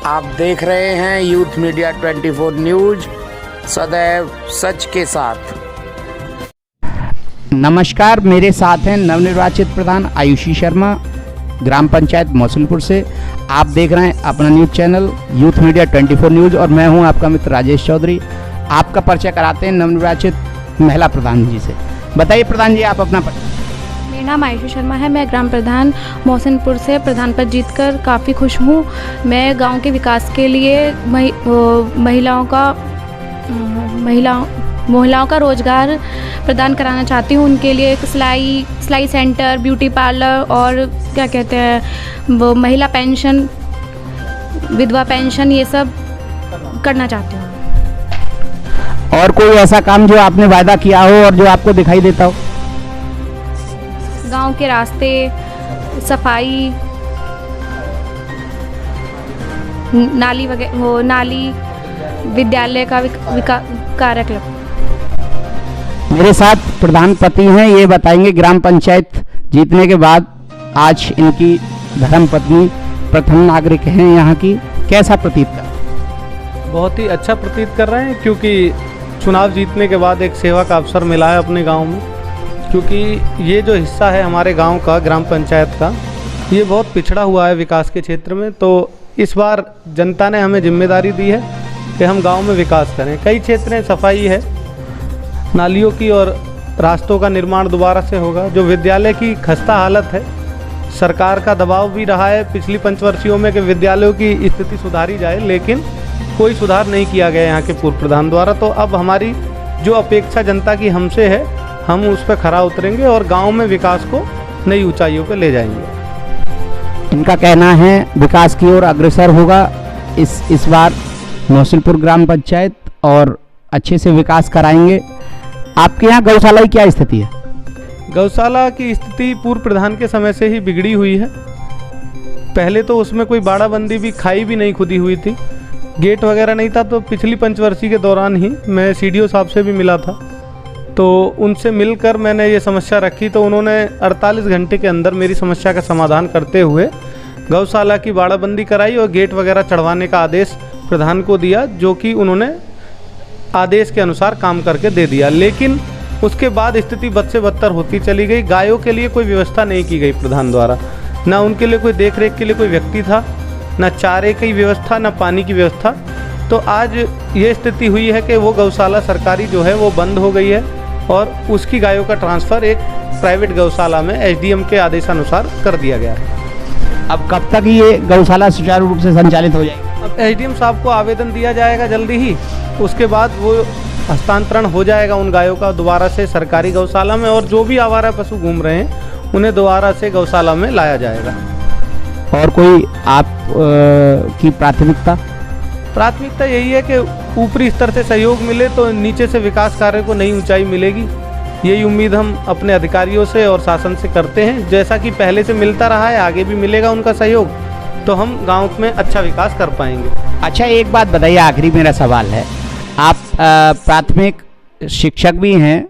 आप देख रहे हैं यूथ मीडिया 24 न्यूज, सदैव सच के साथ। नमस्कार, मेरे साथ हैं नवनिर्वाचित प्रधान आयुषी शर्मा, ग्राम पंचायत मौसुलपुर से। आप देख रहे हैं अपना news channel youth media 24 news और मैं हूं आपका मित्र राजेश चौधरी। आपका परिचय कराते हैं नवनिर्वाचित महिला प्रधान जी से। बताइए प्रधान जी, आप अपना परिचय। मेरा नाम आयुषी शर्मा है। मैं ग्राम प्रधान मौसनपुर से प्रधान पद जीतकर काफ़ी खुश हूँ। मैं गांव के विकास के लिए महिलाओं का रोज़गार प्रदान कराना चाहती हूँ। उनके लिए एक सिलाई सेंटर, ब्यूटी पार्लर और क्या कहते हैं वो महिला पेंशन, विधवा पेंशन, ये सब करना चाहती हूँ। और कोई ऐसा काम जो आपने वायदा किया हो और जो आपको दिखाई देता हो? गांव के रास्ते, सफाई, नाली वगैरह, नाली, विद्यालय का कार्यक्रम। मेरे साथ प्रधान पति हैं, ये बताएंगे ग्राम पंचायत जीतने के बाद आज इनकी धर्मपत्नी प्रथम नागरिक हैं यहाँ की। कैसा प्रतीत कर? बहुत ही अच्छा प्रतीत कर रहे हैं, क्योंकि चुनाव जीतने के बाद एक सेवा का अवसर मिला है अपने गांव में। क्योंकि ये जो हिस्सा है हमारे गांव का, ग्राम पंचायत का, ये बहुत पिछड़ा हुआ है विकास के क्षेत्र में। तो इस बार जनता ने हमें जिम्मेदारी दी है कि हम गांव में विकास करें। कई क्षेत्र में सफाई है, नालियों की और रास्तों का निर्माण दोबारा से होगा। जो विद्यालय की खस्ता हालत है, सरकार का दबाव भी रहा है पिछली पंचवर्षीयों में कि विद्यालयों की स्थिति सुधारी जाए, लेकिन कोई सुधार नहीं किया गया यहाँ के पूर्व प्रधान द्वारा। तो अब हमारी जो अपेक्षा जनता की हमसे है, हम उस पर खरा उतरेंगे और गांव में विकास को नई ऊंचाइयों पर ले जाएंगे। इनका कहना है विकास की ओर अग्रसर होगा इस बार मौसुलपुर ग्राम पंचायत और अच्छे से विकास कराएंगे। आपके यहाँ गौशाला की क्या स्थिति है? गौशाला की स्थिति पूर्व प्रधान के समय से ही बिगड़ी हुई है। पहले तो उसमें कोई बाड़ाबंदी भी, खाई भी नहीं खुदी हुई थी, गेट वगैरह नहीं था। तो पिछली पंचवर्षीय के दौरान ही मैं सीडीओ साहब से भी मिला था, तो उनसे मिलकर मैंने ये समस्या रखी। तो उन्होंने 48 घंटे के अंदर मेरी समस्या का समाधान करते हुए गौशाला की बाड़ाबंदी कराई और गेट वगैरह चढ़वाने का आदेश प्रधान को दिया, जो कि उन्होंने आदेश के अनुसार काम करके दे दिया। लेकिन उसके बाद स्थिति बद से बदतर होती चली गई। गायों के लिए कोई व्यवस्था नहीं की गई प्रधान द्वारा, ना उनके लिए कोई देखरेख के लिए कोई व्यक्ति था, ना चारे की व्यवस्था, ना पानी की व्यवस्था। तो आज ये स्थिति हुई है कि वो गौशाला सरकारी जो है वो बंद हो गई है और उसकी गायों का ट्रांसफ़र एक प्राइवेट गौशाला में एसडीएम के आदेशानुसार कर दिया गया है। अब कब तक ये गौशाला सुचारू रूप से संचालित हो जाएगी? अब एसडीएम साहब को आवेदन दिया जाएगा जल्दी ही, उसके बाद वो हस्तांतरण हो जाएगा उन गायों का दोबारा से सरकारी गौशाला में, और जो भी आवारा पशु घूम रहे हैं उन्हें दोबारा से गौशाला में लाया जाएगा। और कोई आप की प्राथमिकता यही है कि ऊपरी स्तर से सहयोग मिले तो नीचे से विकास कार्य को नई ऊंचाई मिलेगी। यही उम्मीद हम अपने अधिकारियों से और शासन से करते हैं। जैसा कि पहले से मिलता रहा है, आगे भी मिलेगा उनका सहयोग, तो हम गांव में अच्छा विकास कर पाएंगे। अच्छा, एक बात बताइए, आखिरी मेरा सवाल है। आप प्राथमिक शिक्षक भी हैं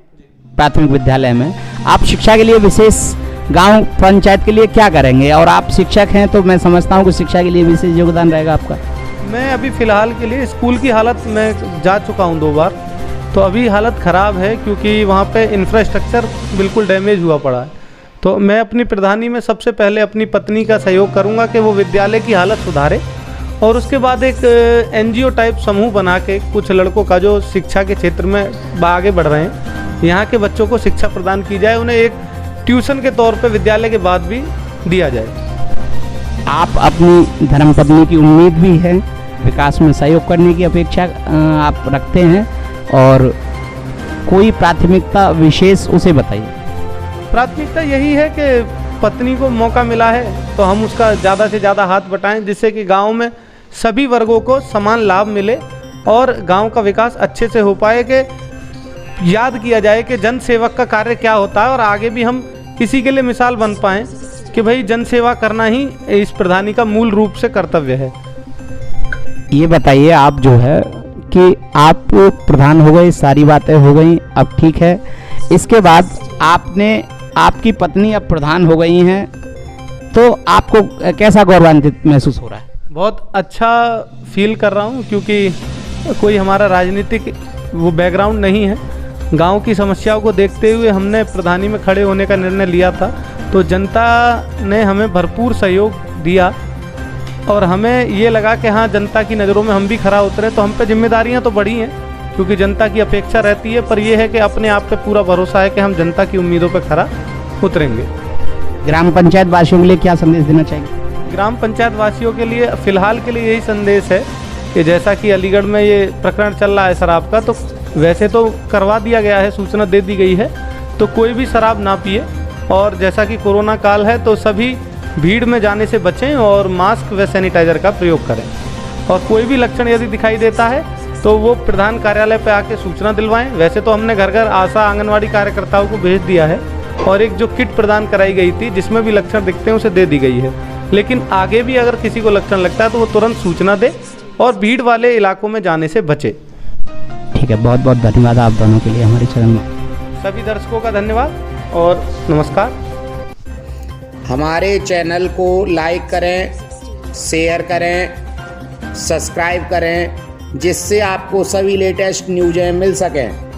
प्राथमिक विद्यालय में। आप शिक्षा के लिए विशेष गांव पंचायत के लिए क्या करेंगे? और आप शिक्षक हैं तो मैं समझता हूं कि शिक्षा के लिए विशेष योगदान रहेगा आपका। मैं अभी फ़िलहाल के लिए स्कूल की हालत मैं जा चुका हूं 2 बार, तो अभी हालत ख़राब है क्योंकि वहाँ पे इंफ्रास्ट्रक्चर बिल्कुल डैमेज हुआ पड़ा है। तो मैं अपनी प्रधानी में सबसे पहले अपनी पत्नी का सहयोग करूँगा कि वो विद्यालय की हालत सुधारे, और उसके बाद एक एनजीओ टाइप समूह बना के कुछ लड़कों का जो शिक्षा के क्षेत्र में आगे बढ़ रहे हैं, यहाँ के बच्चों को शिक्षा प्रदान की जाए, उन्हें एक ट्यूशन के तौर पे विद्यालय के बाद भी दिया जाए। आप अपनी धर्मपत्नी की उम्मीद भी है, विकास में सहयोग करने की अपेक्षा आप रखते हैं, और कोई प्राथमिकता विशेष उसे बताइए। प्राथमिकता यही है कि पत्नी को मौका मिला है तो हम उसका ज़्यादा से ज़्यादा हाथ बटाएं, जिससे कि गांव में सभी वर्गों को समान लाभ मिले और गांव का विकास अच्छे से हो पाए। कि याद किया जाए कि जन सेवक का कार्य क्या होता है, और आगे भी हम किसी के लिए मिसाल बन पाएँ कि भाई जन सेवा करना ही इस प्रधानी का मूल रूप से कर्तव्य है। ये बताइए, आप जो है कि आप प्रधान हो गए, सारी बातें हो गई, अब ठीक है, इसके बाद आपकी पत्नी अब प्रधान हो गई हैं, तो आपको कैसा गौरवान्वित महसूस हो रहा है? बहुत अच्छा फील कर रहा हूँ, क्योंकि कोई हमारा राजनीतिक वो बैकग्राउंड नहीं है। गांव की समस्याओं को देखते हुए हमने प्रधानी में खड़े होने का निर्णय लिया था, तो जनता ने हमें भरपूर सहयोग दिया और हमें ये लगा कि हाँ, जनता की नज़रों में हम भी खरा उतरे। तो हम पे जिम्मेदारियाँ तो बढ़ी हैं, क्योंकि जनता की अपेक्षा रहती है, पर यह है कि अपने आप पे पूरा भरोसा है कि हम जनता की उम्मीदों पे खरा उतरेंगे। ग्राम पंचायत वासियों के लिए क्या संदेश देना चाहिए? ग्राम पंचायत वासियों के लिए फ़िलहाल के लिए यही संदेश है कि जैसा कि अलीगढ़ में ये प्रकरण चल रहा है शराब का, तो वैसे तो करवा दिया गया है, सूचना दे दी गई है, तो कोई भी शराब ना पिए। और जैसा कि कोरोना काल है, तो सभी भीड़ में जाने से बचें और मास्क व सैनिटाइज़र का प्रयोग करें। और कोई भी लक्षण यदि दिखाई देता है तो वो प्रधान कार्यालय पे आके सूचना दिलवाएं। वैसे तो हमने घर घर आशा आंगनवाड़ी कार्यकर्ताओं को भेज दिया है और एक जो किट प्रदान कराई गई थी जिसमें भी लक्षण दिखते हैं उसे दे दी गई है, लेकिन आगे भी अगर किसी को लक्षण लगता है तो वो तुरंत सूचना दे और भीड़ वाले इलाकों में जाने से बचे। ठीक है, बहुत बहुत धन्यवाद आप दोनों के लिए हमारे चैनल में। सभी दर्शकों का धन्यवाद और नमस्कार। हमारे चैनल को लाइक करें, शेयर करें, सब्सक्राइब करें, जिससे आपको सभी लेटेस्ट न्यूज़ें मिल सकें।